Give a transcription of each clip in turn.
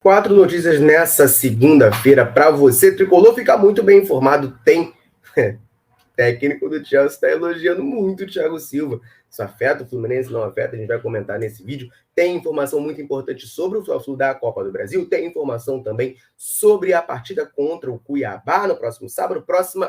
Quatro notícias nessa segunda-feira para você, tricolor, ficar muito bem informado. Tem técnico do Chelsea está elogiando muito o Thiago Silva. Isso afeta o Fluminense, não afeta? A gente vai comentar nesse vídeo. Tem informação muito importante sobre o Fla-Flu da Copa do Brasil. Tem informação também sobre a partida contra o Cuiabá no próximo sábado. Próxima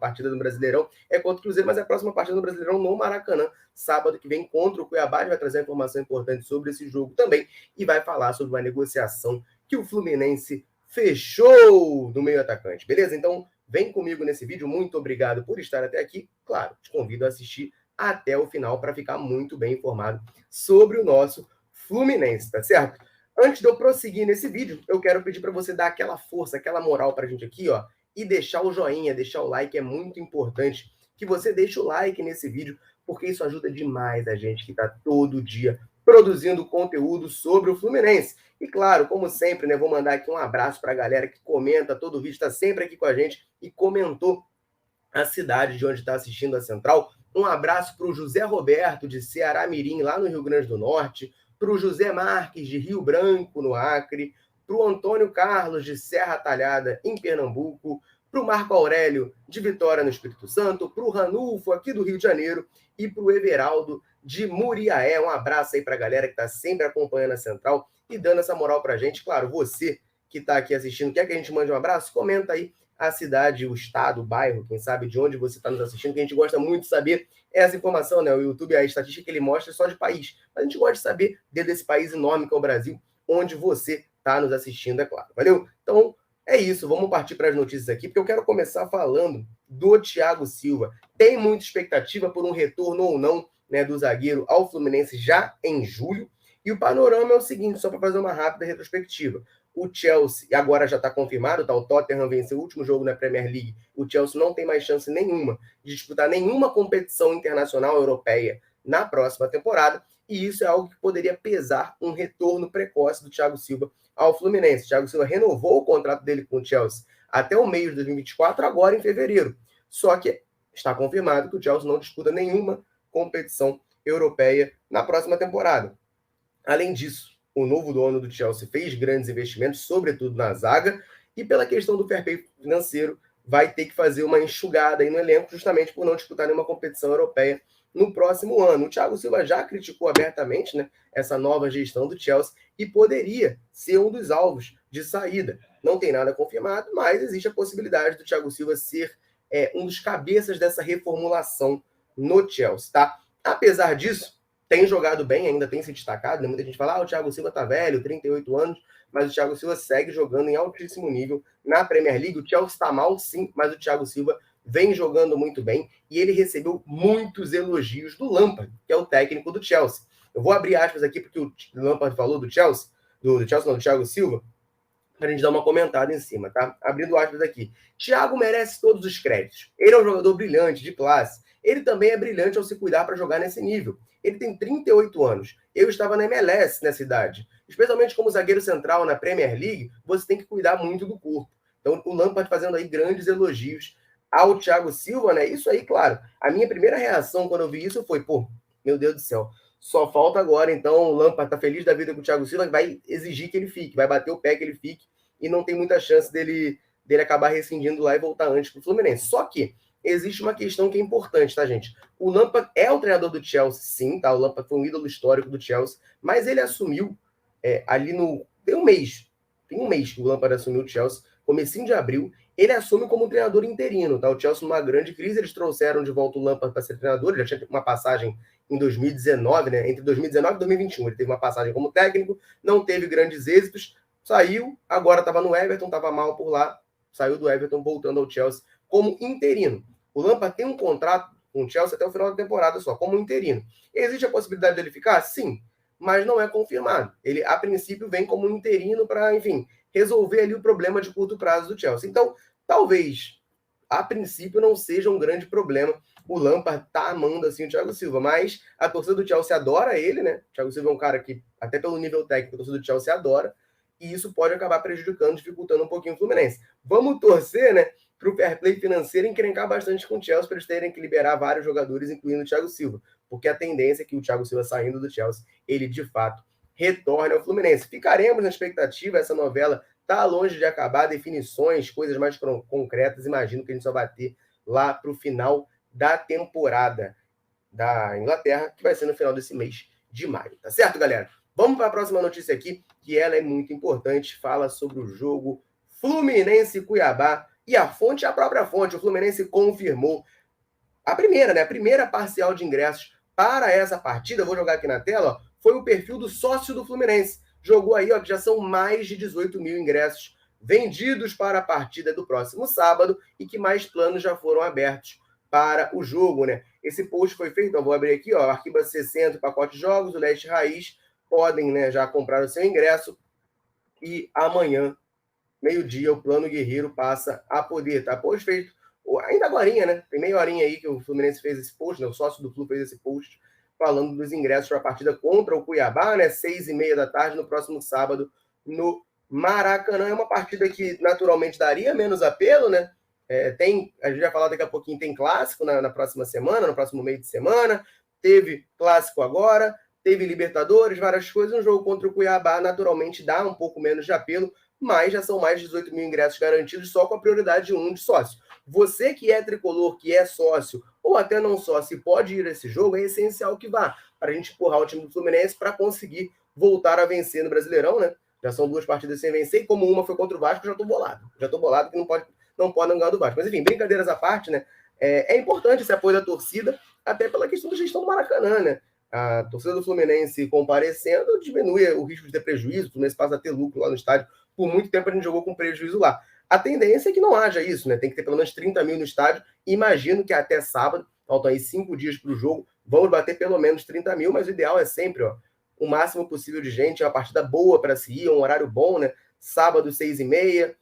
partida do Brasileirão é contra o Cruzeiro, mas é a próxima partida do Brasileirão no Maracanã. Sábado que vem contra o Cuiabá. A gente vai trazer informação importante sobre esse jogo também e vai falar sobre uma negociação que o Fluminense fechou do meio atacante. Beleza? Então, vem comigo nesse vídeo, muito obrigado por estar até aqui. Claro, te convido a assistir até o final para ficar muito bem informado sobre o nosso Fluminense, tá certo? Antes de eu prosseguir nesse vídeo, eu quero pedir para você dar aquela força, aquela moral para a gente aqui, ó, e deixar o joinha, deixar o like, é muito importante que você deixe o like nesse vídeo, porque isso ajuda demais a gente que está todo dia produzindo conteúdo sobre o Fluminense. E claro, como sempre, né, vou mandar aqui um abraço para a galera que comenta todo o vídeo, está sempre aqui com a gente e comentou a cidade de onde está assistindo a Central. Um abraço para o José Roberto, de Ceará Mirim, lá no Rio Grande do Norte, para o José Marques, de Rio Branco, no Acre, para o Antônio Carlos, de Serra Talhada, em Pernambuco, para o Marco Aurélio, de Vitória, no Espírito Santo, para o Ranulfo, aqui do Rio de Janeiro, e para o Everaldo, de Muriaé. Um abraço aí para a galera que está sempre acompanhando a Central e dando essa moral para a gente. Claro, você que está aqui assistindo, quer que a gente mande um abraço? Comenta aí a cidade, o estado, o bairro, quem sabe de onde você está nos assistindo, que a gente gosta muito de saber essa informação, né? O YouTube, a estatística que ele mostra é só de país, mas a gente gosta de saber dentro desse país enorme que é o Brasil, onde você está nos assistindo, é claro. Valeu? Então, é isso, vamos partir para as notícias aqui, porque eu quero começar falando do Thiago Silva. Tem muita expectativa por um retorno ou não, né, do zagueiro ao Fluminense já em julho, e o panorama é o seguinte, só para fazer uma rápida retrospectiva. O Chelsea, agora já está confirmado, tá? O Tottenham venceu o último jogo na Premier League. O Chelsea não tem mais chance nenhuma de disputar nenhuma competição internacional europeia na próxima temporada, e isso é algo que poderia pesar um retorno precoce do Thiago Silva ao Fluminense. O Thiago Silva renovou o contrato dele com o Chelsea até o meio de 2024, agora em fevereiro. Só que está confirmado que o Chelsea não disputa nenhuma competição europeia na próxima temporada. Além disso, o novo dono do Chelsea fez grandes investimentos, sobretudo na zaga, e pela questão do fair play financeiro, vai ter que fazer uma enxugada aí no elenco, justamente por não disputar nenhuma competição europeia no próximo ano. O Thiago Silva já criticou abertamente, né, essa nova gestão do Chelsea e poderia ser um dos alvos de saída. Não tem nada confirmado, mas existe a possibilidade do Thiago Silva ser um dos cabeças dessa reformulação no Chelsea, tá? Apesar disso, tem jogado bem, ainda tem se destacado, né? Muita gente fala, o Thiago Silva tá velho, 38 anos, mas o Thiago Silva segue jogando em altíssimo nível na Premier League. O Chelsea está mal, sim, mas o Thiago Silva vem jogando muito bem e ele recebeu muitos elogios do Lampard, que é o técnico do Chelsea. Eu vou abrir aspas aqui porque o Lampard falou do Chelsea, do Thiago Silva, para a gente dar uma comentada em cima, tá? Abrindo aspas aqui. Thiago merece todos os créditos. Ele é um jogador brilhante, de classe. Ele também é brilhante ao se cuidar para jogar nesse nível. Ele tem 38 anos. Eu estava na MLS nessa idade. Especialmente como zagueiro central na Premier League, você tem que cuidar muito do corpo. Então, o Lampard fazendo aí grandes elogios ao Thiago Silva, né? Isso aí, claro. A minha primeira reação quando eu vi isso foi, meu Deus do céu. Só falta agora, então, o Lampard tá feliz da vida com o Thiago Silva, vai exigir que ele fique, vai bater o pé que ele fique, e não tem muita chance dele acabar rescindindo lá e voltar antes pro Fluminense. Só que existe uma questão que é importante, tá, gente? O Lampard é o treinador do Chelsea, sim, tá? O Lampard foi um ídolo histórico do Chelsea, mas ele assumiu ali no... Tem um mês que o Lampard assumiu o Chelsea, comecinho de abril, ele assume como treinador interino, tá? O Chelsea numa grande crise, eles trouxeram de volta o Lampard para ser treinador, ele já tinha uma passagem em 2019, né? Entre 2019 e 2021, ele teve uma passagem como técnico, não teve grandes êxitos, saiu, agora estava no Everton, estava mal por lá, saiu do Everton, voltando ao Chelsea como interino. O Lampard tem um contrato com o Chelsea até o final da temporada só, como interino. Existe a possibilidade dele ficar? Sim, mas não é confirmado. Ele, a princípio, vem como interino para, enfim, resolver ali o problema de curto prazo do Chelsea. Então, talvez, a princípio, não seja um grande problema o Lampard tá amando assim o Thiago Silva, mas a torcida do Chelsea adora ele, né? O Thiago Silva é um cara que, até pelo nível técnico, a torcida do Chelsea adora, e isso pode acabar prejudicando, dificultando um pouquinho o Fluminense. Vamos torcer, né, para o fair play financeiro encrencar bastante com o Chelsea, para eles terem que liberar vários jogadores, incluindo o Thiago Silva, porque a tendência é que o Thiago Silva saindo do Chelsea, ele de fato retorne ao Fluminense. Ficaremos na expectativa, essa novela está longe de acabar, definições, coisas mais concretas, imagino que a gente só vai ter lá para o final da temporada da Inglaterra, que vai ser no final desse mês de maio, tá certo, galera? Vamos para a próxima notícia aqui, que ela é muito importante, fala sobre o jogo Fluminense e Cuiabá, e a fonte é a própria fonte, o Fluminense confirmou a primeira parcial de ingressos para essa partida, vou jogar aqui na tela, ó, foi o perfil do sócio do Fluminense. Jogou aí, ó, que já são mais de 18 mil ingressos vendidos para a partida do próximo sábado e que mais planos já foram abertos para o jogo, né? Esse post foi feito, então vou abrir aqui, ó, Arquiba 60, pacote de jogos, o Leste Raiz, podem, né, já comprar o seu ingresso e amanhã, meio-dia, o Plano Guerreiro passa a poder, tá? Post feito ainda agorinha, né? Tem meia horinha aí que o Fluminense fez esse post, né? O sócio do Flu fez esse post falando dos ingressos para a partida contra o Cuiabá, né? 6h30 da tarde, no próximo sábado, no Maracanã. É uma partida que naturalmente daria menos apelo, né? A gente vai falar daqui a pouquinho, tem clássico na próxima semana, no próximo meio de semana. Teve clássico agora, teve Libertadores, várias coisas. Um jogo contra o Cuiabá naturalmente dá um pouco menos de apelo, mas já são mais de 18 mil ingressos garantidos só com a prioridade 1 de sócio. Você que é tricolor, que é sócio, ou até não sócio, e pode ir a esse jogo, é essencial que vá, para a gente empurrar o time do Fluminense para conseguir voltar a vencer no Brasileirão, né? Já são 2 partidas sem vencer, e como uma foi contra o Vasco, já estou bolado. Já estou bolado que não pode ganhar do Vasco. Mas enfim, brincadeiras à parte, né? É importante esse apoio da torcida, até pela questão da gestão do Maracanã, né? A torcida do Fluminense comparecendo diminui o risco de ter prejuízo, o Fluminense passa a ter lucro lá no estádio. Por muito tempo a gente jogou com prejuízo lá. A tendência é que não haja isso, né? Tem que ter pelo menos 30 mil no estádio. Imagino que até sábado, faltam aí 5 dias para o jogo, vamos bater pelo menos 30 mil, mas o ideal é sempre, ó, o máximo possível de gente, é uma partida boa para se ir, um horário bom, né? Sábado, 6h30.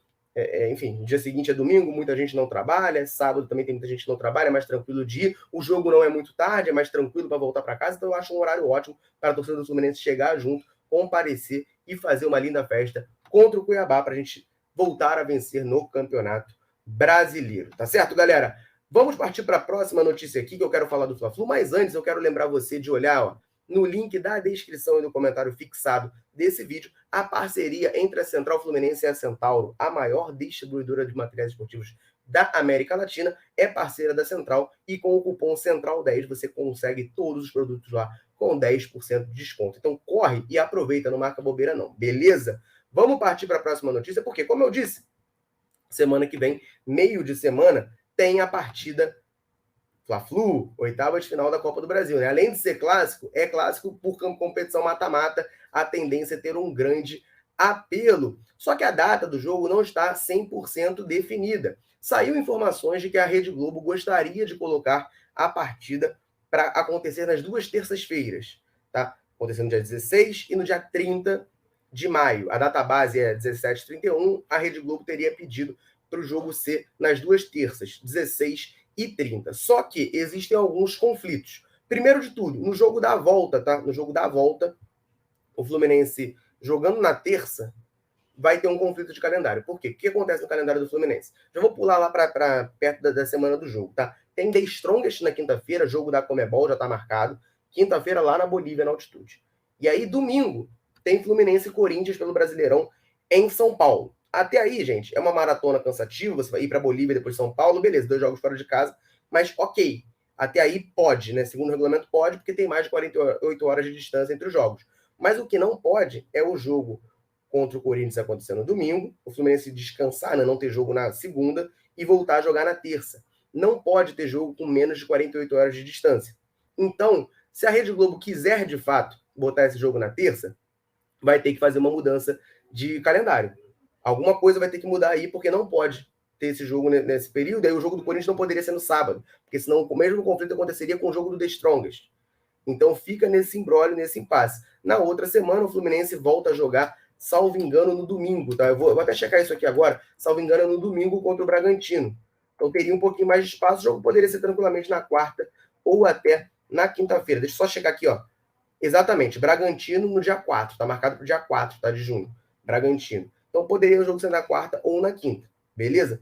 Enfim, no dia seguinte é domingo, muita gente não trabalha, sábado também tem muita gente que não trabalha, é mais tranquilo de ir. O jogo não é muito tarde, é mais tranquilo para voltar para casa, então eu acho um horário ótimo para a torcida do Fluminense chegar junto, comparecer e fazer uma linda festa contra o Cuiabá para a gente voltar a vencer no Campeonato Brasileiro. Tá certo, galera? Vamos partir para a próxima notícia aqui, que eu quero falar do Fla-Flu, mas antes eu quero lembrar você de olhar, ó, no link da descrição e no comentário fixado desse vídeo, a parceria entre a Central Fluminense e a Centauro, a maior distribuidora de materiais esportivos da América Latina, é parceira da Central e com o cupom Central10 você consegue todos os produtos lá com 10% de desconto. Então corre e aproveita, não marca bobeira não, beleza? Vamos partir para a próxima notícia, porque, como eu disse, semana que vem, meio de semana, tem a partida Fla-Flu, oitava de final da Copa do Brasil, né? Além de ser clássico, é clássico por competição mata-mata, a tendência é ter um grande apelo. Só que a data do jogo não está 100% definida. Saiu informações de que a Rede Globo gostaria de colocar a partida para acontecer nas 2 terças-feiras, tá? Acontecendo no dia 16 e no dia 30 de maio. A data base é 17h31, a Rede Globo teria pedido para o jogo ser nas 2 terças, 16 e 30. Só que existem alguns conflitos. Primeiro de tudo, no jogo da volta, tá? No jogo da volta, o Fluminense jogando na terça vai ter um conflito de calendário. Por quê? O que acontece no calendário do Fluminense? Já vou pular lá para perto da semana do jogo, tá? Tem The Strongest na quinta-feira, jogo da Comebol já tá marcado. Quinta-feira lá na Bolívia, na altitude. E aí, domingo, tem Fluminense e Corinthians pelo Brasileirão em São Paulo. Até aí, gente, é uma maratona cansativa, você vai ir para Bolívia e depois São Paulo, beleza, 2 jogos fora de casa, mas ok, até aí pode, né? Segundo o regulamento pode, porque tem mais de 48 horas de distância entre os jogos. Mas o que não pode é o jogo contra o Corinthians acontecer no domingo, o Fluminense descansar, né, não ter jogo na segunda e voltar a jogar na terça. Não pode ter jogo com menos de 48 horas de distância. Então, se a Rede Globo quiser, de fato, botar esse jogo na terça, vai ter que fazer uma mudança de calendário. Alguma coisa vai ter que mudar aí, porque não pode ter esse jogo nesse período. Aí o jogo do Corinthians não poderia ser no sábado, porque senão o mesmo conflito aconteceria com o jogo do The Strongest. Então fica nesse imbróglio, nesse impasse. Na outra semana, o Fluminense volta a jogar, salvo engano, no domingo. Tá? Eu vou até checar isso aqui agora. Salvo engano, no domingo contra o Bragantino. Então teria um pouquinho mais de espaço. O jogo poderia ser tranquilamente na quarta ou até na quinta-feira. Deixa eu só checar aqui, ó. Exatamente, Bragantino no dia 4, tá marcado para o dia 4, tá, de junho, Bragantino. Então poderia o jogo ser na quarta ou na quinta, beleza?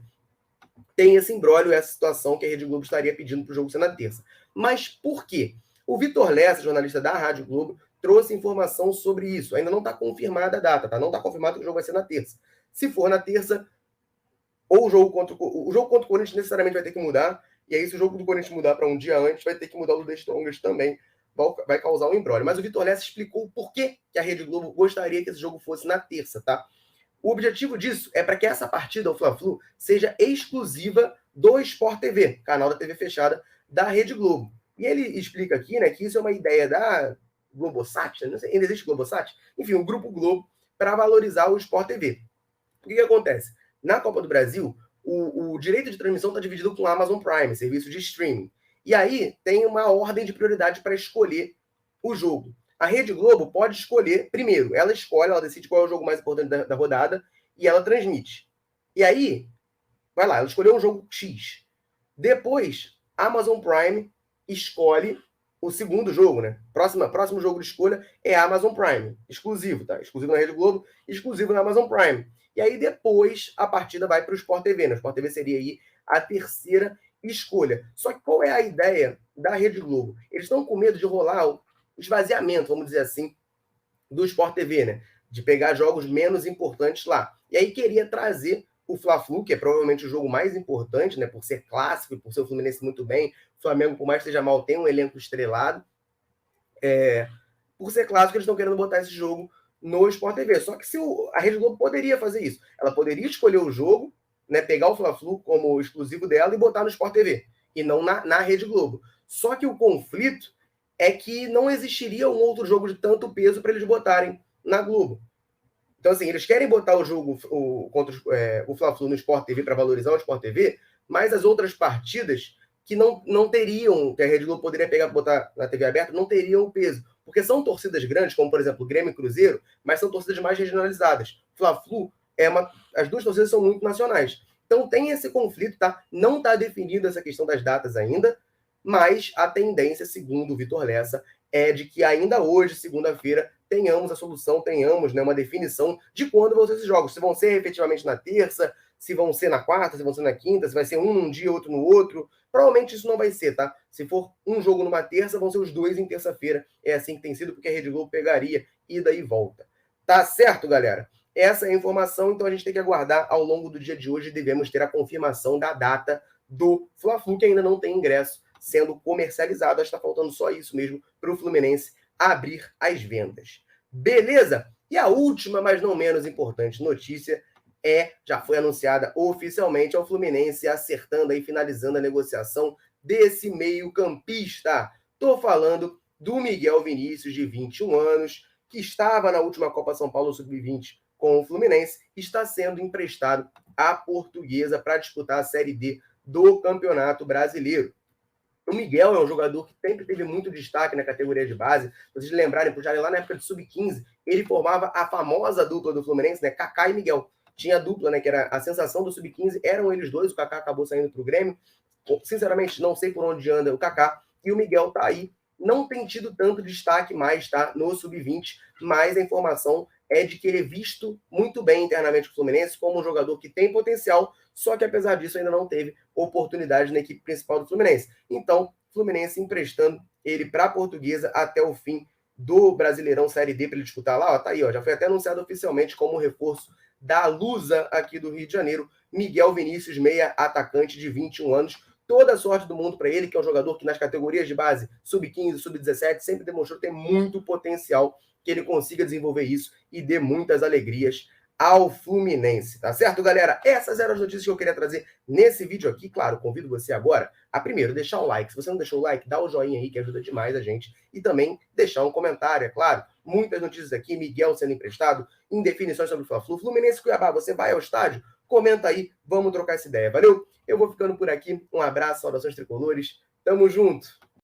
Tem esse imbróglio, essa situação que a Rede Globo estaria pedindo para o jogo ser na terça. Mas por quê? O Vitor Lessa, jornalista da Rádio Globo, trouxe informação sobre isso. Ainda não está confirmada a data, tá? Não está confirmado que o jogo vai ser na terça. Se for na terça, ou o jogo contra o Corinthians necessariamente vai ter que mudar, e aí se o jogo do Corinthians mudar para um dia antes, vai ter que mudar o The Strongest também, vai causar um embrólio. Mas o Vitor Lessa explicou por que a Rede Globo gostaria que esse jogo fosse na terça, tá? O objetivo disso é para que essa partida, o Fla-Flu, seja exclusiva do Sport TV, canal da TV fechada da Rede Globo. E ele explica aqui, né, que isso é uma ideia da Globosat, não sei, ainda existe Globosat? Enfim, o Grupo Globo, para valorizar o Sport TV. O que acontece? Na Copa do Brasil, o direito de transmissão está dividido com o Amazon Prime, serviço de streaming. E aí tem uma ordem de prioridade para escolher o jogo. A Rede Globo pode escolher primeiro. Ela escolhe, ela decide qual é o jogo mais importante da rodada e ela transmite. E aí, vai lá, ela escolheu um jogo X. Depois, a Amazon Prime escolhe o segundo jogo, né? Próximo jogo de escolha é a Amazon Prime. Exclusivo, tá? Exclusivo na Rede Globo, exclusivo na Amazon Prime. E aí depois a partida vai para o Sport TV, né? O Sport TV seria aí a terceira escolha. Só que qual é a ideia da Rede Globo? Eles estão com medo de rolar o esvaziamento, vamos dizer assim, do Sport TV, né? De pegar jogos menos importantes lá. E aí queria trazer o Fla-Flu, que é provavelmente o jogo mais importante, né? Por ser clássico e por ser o Fluminense muito bem. O Flamengo, por mais que esteja mal, tem um elenco estrelado. Por ser clássico, eles estão querendo botar esse jogo no Sport TV. Só que a Rede Globo poderia fazer isso. Ela poderia escolher o jogo, né, pegar o Fla-Flu como exclusivo dela e botar no Sport TV, e não na Rede Globo. Só que o conflito é que não existiria um outro jogo de tanto peso para eles botarem na Globo. Então, assim, eles querem botar o jogo contra o Fla-Flu no Sport TV para valorizar o Sport TV, mas as outras partidas que não teriam, que a Rede Globo poderia pegar para botar na TV aberta, não teriam o peso. Porque são torcidas grandes, como, por exemplo, Grêmio e Cruzeiro, mas são torcidas mais regionalizadas. Fla-Flu, as duas torcidas são muito nacionais. Então tem esse conflito, tá? Não está definida essa questão das datas ainda, mas a tendência, segundo o Vitor Lessa, é de que ainda hoje, segunda-feira, tenhamos a solução, tenhamos, né, uma definição de quando vão ser esses jogos. Se vão ser efetivamente na terça, se vão ser na quarta, se vão ser na quinta, se vai ser um num dia, outro no outro. Provavelmente isso não vai ser, tá? Se for um jogo numa terça, vão ser os dois em terça-feira. É assim que tem sido, porque a Rede Globo pegaria ida e volta. Tá certo, galera? Essa é a informação, então a gente tem que aguardar ao longo do dia de hoje. Devemos ter a confirmação da data do Fla-Flu, que ainda não tem ingresso sendo comercializado. Acho que está faltando só isso mesmo para o Fluminense abrir as vendas. Beleza? E a última, mas não menos importante notícia já foi anunciada oficialmente ao Fluminense acertando aí, finalizando a negociação desse meio-campista. Estou falando do Miguel Vinícius, de 21 anos, que estava na última Copa São Paulo Sub-20 com o Fluminense, está sendo emprestado à Portuguesa para disputar a Série D do Campeonato Brasileiro. O Miguel é um jogador que sempre teve muito destaque na categoria de base. Vocês lembrarem, por já lá na época de Sub-15, ele formava a famosa dupla do Fluminense, né? Kaká e Miguel. Tinha a dupla, né? Que era a sensação do Sub-15, eram eles dois. O Kaká acabou saindo para o Grêmio. Sinceramente, não sei por onde anda o Kaká. E o Miguel tá aí. Não tem tido tanto destaque mais, tá? No Sub-20, mas a informação é de que ele é visto muito bem internamente com o Fluminense como um jogador que tem potencial, só que apesar disso ainda não teve oportunidade na equipe principal do Fluminense. Então, Fluminense emprestando ele para a Portuguesa até o fim do Brasileirão Série D para ele disputar lá. Ó, tá aí, ó, já foi até anunciado oficialmente como reforço da Lusa aqui do Rio de Janeiro. Miguel Vinícius, meia atacante de 21 anos. Toda a sorte do mundo para ele, que é um jogador que nas categorias de base, sub-15, sub-17, sempre demonstrou ter muito potencial, que ele consiga desenvolver isso e dê muitas alegrias ao Fluminense, tá certo, galera? Essas eram as notícias que eu queria trazer nesse vídeo aqui. Claro, convido você agora a, primeiro, deixar o like. Se você não deixou o like, dá o joinha aí, que ajuda demais a gente. E também deixar um comentário, é claro. Muitas notícias aqui, Miguel sendo emprestado, indefinições sobre o Fla-Flu. Fluminense Cuiabá, você vai ao estádio? Comenta aí, vamos trocar essa ideia, valeu? Eu vou ficando por aqui. Um abraço, saudações tricolores. Tamo junto!